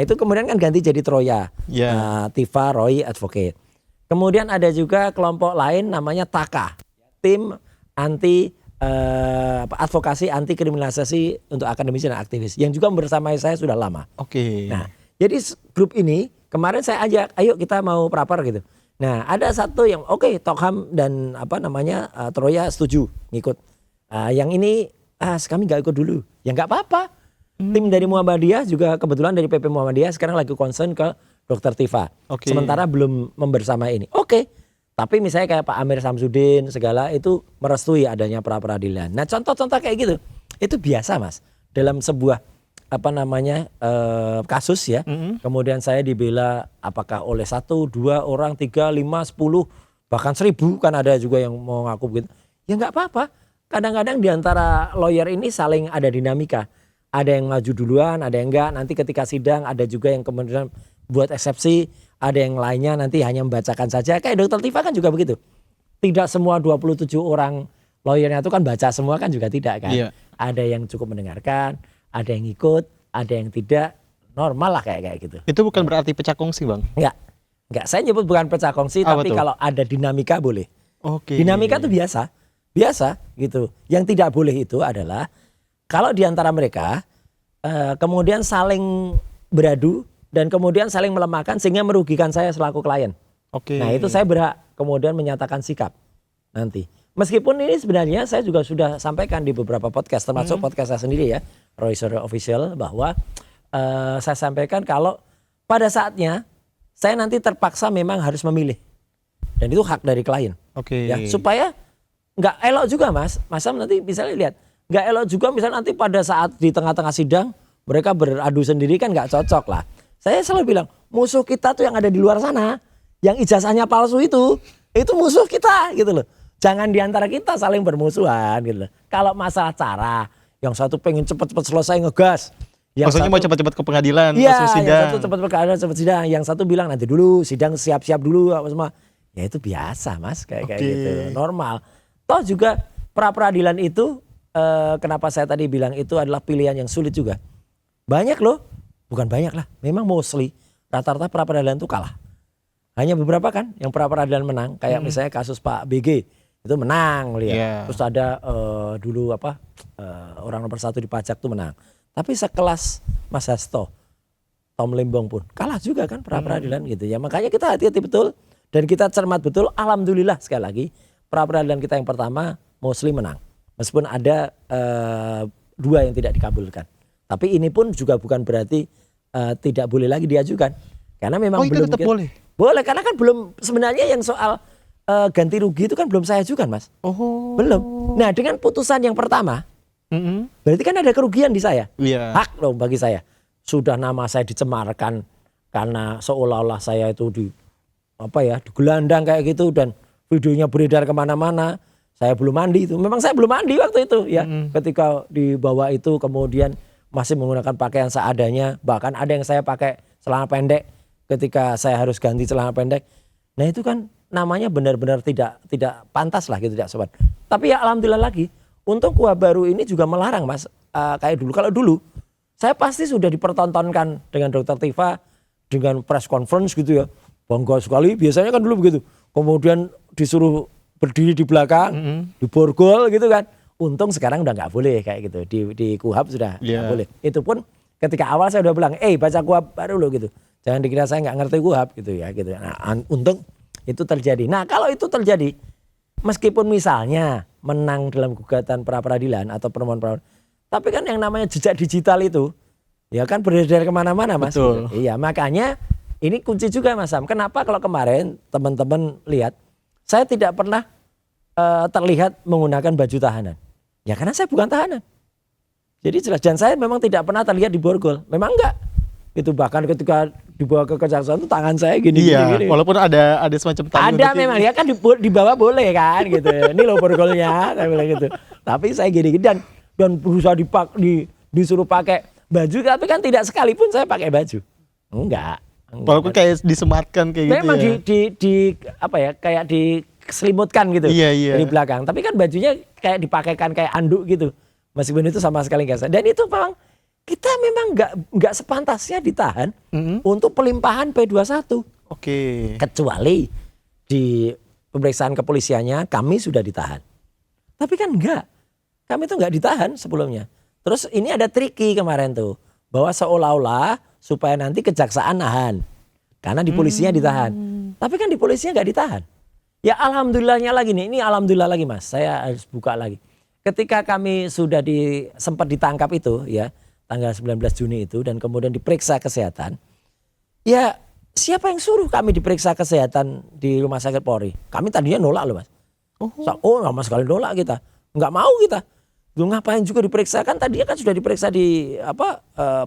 itu kemudian kan ganti jadi Troya, Tifa Roy Advocate. Kemudian ada juga kelompok lain namanya TAKA, tim anti advokasi anti kriminalisasi untuk akademisi dan aktivis, yang juga bersamai saya sudah lama. Nah, jadi grup ini kemarin saya ajak, ayo kita mau prapar gitu. Nah, ada satu yang Tokham dan Troya setuju ngikut. Yang ini kami nggak ikut dulu. Ya nggak apa-apa. Tim dari Muhammadiyah juga kebetulan dari PP Muhammadiyah sekarang lagi concern ke Dr. Tifa. Sementara belum membersamai ini. Tapi misalnya kayak Pak Amir Samsudin segala itu merestui adanya pra peradilan. Nah, contoh-contoh kayak gitu itu biasa, Mas. Dalam sebuah kasus ya. Kemudian saya dibela apakah oleh 1, 2 orang, 3, 5, 10, bahkan 1000 kan ada juga yang mau ngaku begitu. Ya nggak apa-apa. Kadang-kadang di antara lawyer ini saling ada dinamika. Ada yang maju duluan, ada yang enggak. Nanti ketika sidang ada juga yang kemudian buat eksepsi. Ada yang lainnya nanti hanya membacakan saja. Kayak Dr. Tifa kan juga begitu. Tidak semua 27 orang lawyernya itu kan baca semua kan juga tidak kan. Iya. Ada yang cukup mendengarkan, ada yang ikut, ada yang tidak. Normal lah kayak gitu. Itu bukan berarti pecah kongsi, Bang? Enggak. Saya nyebut bukan pecah kongsi, tapi kalau ada dinamika boleh. Dinamika itu biasa gitu. Yang tidak boleh itu adalah kalau di antara mereka kemudian saling beradu dan kemudian saling melemahkan sehingga merugikan saya selaku klien. Nah, itu saya berhak kemudian menyatakan sikap nanti. Meskipun ini sebenarnya saya juga sudah sampaikan di beberapa podcast, termasuk podcast saya sendiri ya, Roy Suryo Official, bahwa saya sampaikan kalau pada saatnya saya nanti terpaksa memang harus memilih. Dan itu hak dari klien. Ya, supaya nggak elok juga Mas Sam nanti misalnya lihat. Nggak elok juga misalnya nanti pada saat di tengah-tengah sidang mereka beradu sendiri kan nggak cocok lah. Saya selalu bilang musuh kita tuh yang ada di luar sana, yang ijazahnya palsu itu musuh kita gitu loh. Jangan diantara kita saling bermusuhan gitu loh. Kalau masalah cara, yang satu pengen cepet-cepet selesai ngegas. Maksudnya mau cepet-cepet ke pengadilan, iya, sidang. Yang satu cepet ke pengadilan, cepet sidang. Yang satu bilang nanti dulu sidang siap-siap dulu apa semua. Ya itu biasa Mas kayak gitu, normal. Toh juga pra peradilan itu kenapa saya tadi bilang itu adalah pilihan yang sulit juga. Banyak loh, bukan banyak lah, memang mostly rata-rata pra peradilan itu kalah. Hanya beberapa kan yang pra peradilan menang, kayak misalnya kasus Pak BG itu menang lihat. Terus ada dulu orang nomor 1 di pajak itu menang. Tapi sekelas Mas Hasto, Tom Lembong pun kalah juga kan pra peradilan gitu ya. Makanya kita hati-hati betul dan kita cermat betul. Alhamdulillah sekali lagi pra peradilan kita yang pertama mostly menang. Meskipun ada 2 yang tidak dikabulkan. Tapi ini pun juga bukan berarti tidak boleh lagi diajukan. Karena memang belum. Tetap boleh? Boleh, karena kan belum, sebenarnya yang soal ganti rugi itu kan belum saya ajukan Mas. Belum. Nah dengan putusan yang pertama, berarti kan ada kerugian di saya. Hak dong bagi saya. Sudah nama saya dicemarkan karena seolah-olah saya itu digelandang kayak gitu dan videonya beredar kemana-mana. Saya belum mandi itu. Memang saya belum mandi waktu itu ya. Ketika dibawa itu kemudian masih menggunakan pakaian seadanya. Bahkan ada yang saya pakai celana pendek ketika saya harus ganti celana pendek. Nah itu kan namanya benar-benar tidak pantas lah gitu, tidak sopan. Tapi ya alhamdulillah lagi. Untung KUHP baru ini juga melarang Mas. Kayak dulu. Kalau dulu saya pasti sudah dipertontonkan dengan Dr. Tifa dengan press conference gitu ya. Bangga sekali. Biasanya kan dulu begitu. Kemudian disuruh berdiri di belakang, diborgol gitu kan. Untung sekarang udah nggak boleh kayak gitu. Di KUHP sudah nggak boleh. Itu pun ketika awal saya udah bilang, baca KUHP baru lo gitu. Jangan dikira saya nggak ngerti KUHP gitu ya. Gitu. Nah, untung itu terjadi. Nah kalau itu terjadi, meskipun misalnya menang dalam gugatan pra peradilan atau permohonan pra peradilan, tapi kan yang namanya jejak digital itu, ya kan beredar kemana-mana Mas. Betul. Iya makanya ini kunci juga Mas Sam. Kenapa kalau kemarin teman-teman lihat, saya tidak pernah terlihat menggunakan baju tahanan. Ya karena saya bukan tahanan. Jadi jelas. Dan saya memang tidak pernah terlihat di borgol. Memang enggak. Itu bahkan ketika dibawa ke kejaksaan itu tangan saya gini. Walaupun ada semacam tali. Ada memang ya kan dibawa boleh kan gitu. Ini loh borgolnya, saya bilang gitu. Tapi saya gini dan berusaha disuruh pakai baju, tapi kan tidak sekalipun saya pakai baju. Enggak. Walaupun kayak disematkan kayak memang gitu ya. Memang kayak diselimutkan gitu di belakang. Tapi kan bajunya kayak dipakaikan kayak anduk gitu. Meskipun itu sama sekali enggak. Dan itu memang kita memang nggak sepantasnya ditahan untuk pelimpahan P21. Kecuali di pemeriksaan kepolisiannya kami sudah ditahan. Tapi kan enggak. Kami tuh nggak ditahan sebelumnya. Terus ini ada triki kemarin tuh. Bahwa seolah-olah supaya nanti kejaksaan nahan. Karena di polisinya ditahan. Tapi kan di polisinya nggak ditahan. Ya alhamdulillahnya lagi nih. Ini alhamdulillah lagi Mas. Saya harus buka lagi. Ketika kami sudah sempat ditangkap itu ya. Tanggal 19 Juni itu. Dan kemudian diperiksa kesehatan. Ya siapa yang suruh kami diperiksa kesehatan di Rumah Sakit Polri? Kami tadinya nolak loh Mas. Sama sekali nolak kita. Nggak mau kita. Lu ngapain juga diperiksa kan tadinya kan sudah diperiksa di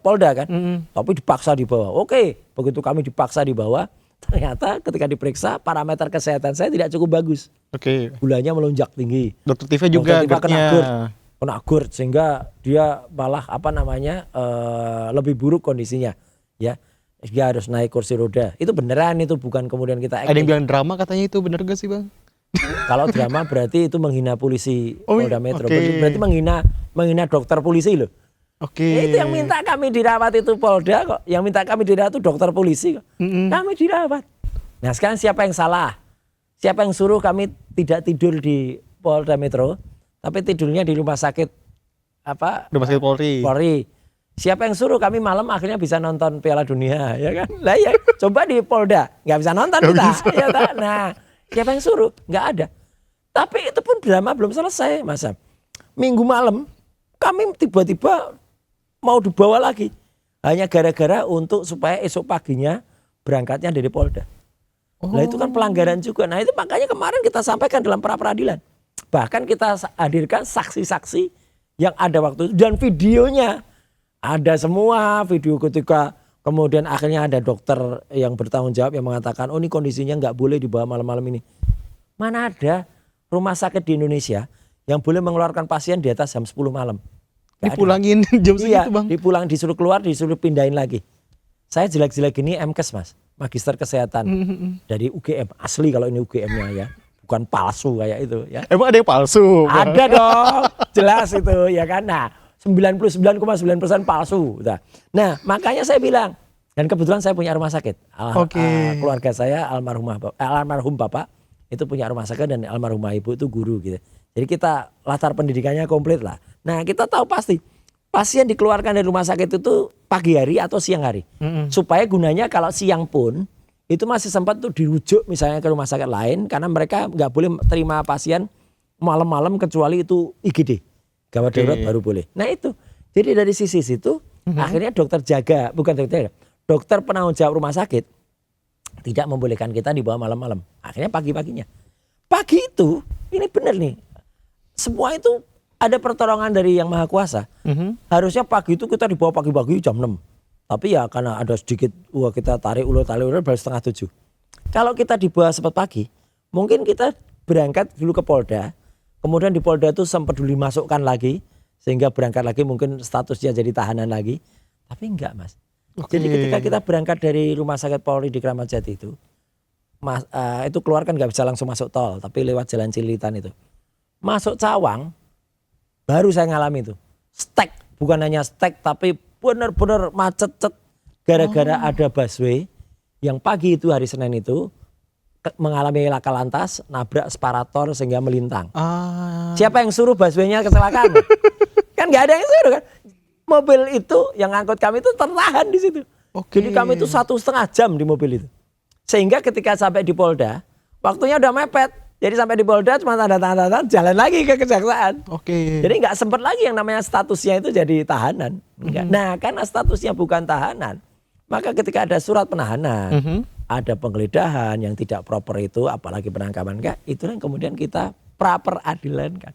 Polda kan. Tapi dipaksa dibawa. Oke, begitu kami dipaksa dibawa, ternyata ketika diperiksa parameter kesehatan saya tidak cukup bagus. Gulanya melonjak tinggi. Dokter Tifa juga kena GERD sehingga dia malah lebih buruk kondisinya. Ya. Dia harus naik kursi roda. Itu beneran, itu bukan kemudian kita acting. Ada yang bilang drama katanya, itu bener gak sih Bang? Kalau drama berarti itu menghina polisi Polda Metro. Berarti menghina dokter polisi loh. Ya itu yang minta kami dirawat itu Polda kok. Yang minta kami dirawat itu dokter polisi kok. Kami dirawat. Nah sekarang siapa yang salah? Siapa yang suruh kami tidak tidur di Polda Metro, tapi tidurnya di rumah sakit Rumah sakit Polri. Siapa yang suruh kami malam akhirnya bisa nonton Piala Dunia, ya kan? Lah ya, coba di Polda nggak bisa nonton kita. Ya, nah, siapa yang suruh? Nggak ada. Tapi itu pun drama belum selesai, Mas. Minggu malam kami tiba-tiba mau dibawa lagi, hanya gara-gara supaya esok paginya berangkatnya dari Polda. Nah itu kan pelanggaran juga. Nah itu makanya kemarin kita sampaikan dalam pra-peradilan. Bahkan kita hadirkan saksi-saksi yang ada waktu itu dan videonya. Ada semua video ketika kemudian akhirnya ada dokter yang bertanggung jawab yang mengatakan oh ini kondisinya nggak boleh dibawa malam-malam ini. Mana ada rumah sakit di Indonesia yang boleh mengeluarkan pasien di atas jam 10 malam. Dipulangin jam segitu Bang? Disuruh keluar, disuruh pindahin lagi. Saya jelek-jelek ini MKes Mas, Magister Kesehatan dari UGM. Asli kalau ini UGM-nya ya. Bukan palsu kayak itu ya. Emang ada yang palsu? Ada dong, jelas itu ya kan. Nah 99,9% palsu. Nah makanya saya bilang, dan kebetulan saya punya rumah sakit. Keluarga saya almarhum bapak itu punya rumah sakit dan almarhumah ibu itu guru gitu. Jadi kita latar pendidikannya komplit lah. Nah kita tahu pasti pasien dikeluarkan dari rumah sakit itu pagi hari atau siang hari. Supaya gunanya kalau siang pun itu masih sempat tuh dirujuk misalnya ke rumah sakit lain. Karena mereka nggak boleh terima pasien malam-malam kecuali itu IGD. Gawat darurat baru boleh. Nah itu. Jadi dari sisi situ akhirnya dokter penanggung jawab rumah sakit tidak membolehkan kita dibawa malam-malam. Akhirnya pagi-paginya. Pagi itu ini benar nih. Semua itu ada pertolongan dari Yang Maha Kuasa. Harusnya pagi itu kita dibawa pagi-pagi jam 6. Tapi ya karena ada sedikit kita tarik ulur baru 6:30. Kalau kita dibawa sempat pagi, mungkin kita berangkat dulu ke Polda. Kemudian di Polda itu sempat dulu dimasukkan lagi. Sehingga berangkat lagi mungkin statusnya jadi tahanan lagi. Tapi enggak Mas. Jadi ketika kita berangkat dari Rumah Sakit Polri di Kramat Jati itu. Itu keluar kan gak bisa langsung masuk tol. Tapi lewat Jalan Cilitan itu. Masuk Cawang. Baru saya ngalami itu. Stek. Bukan hanya stek tapi benar-benar macet. Gara-gara ada busway. Yang pagi itu hari Senin itu. Mengalami laka lantas, nabrak separator sehingga melintang. Siapa yang suruh busway-nya kecelakaan? Kan nggak ada yang suruh kan? Mobil itu yang ngangkut kami itu tertahan di situ. Jadi kami itu 1,5 jam di mobil itu. Sehingga ketika sampai di Polda, waktunya udah mepet. Jadi sampai di Polda cuma tanda tangan jalan lagi ke kejaksaan. Jadi nggak sempat lagi yang namanya statusnya itu jadi tahanan. Nah karena statusnya bukan tahanan, maka ketika ada surat penahanan. Ada penggeledahan yang tidak proper itu, apalagi penangkapan itu yang kemudian kita pra peradilan kan.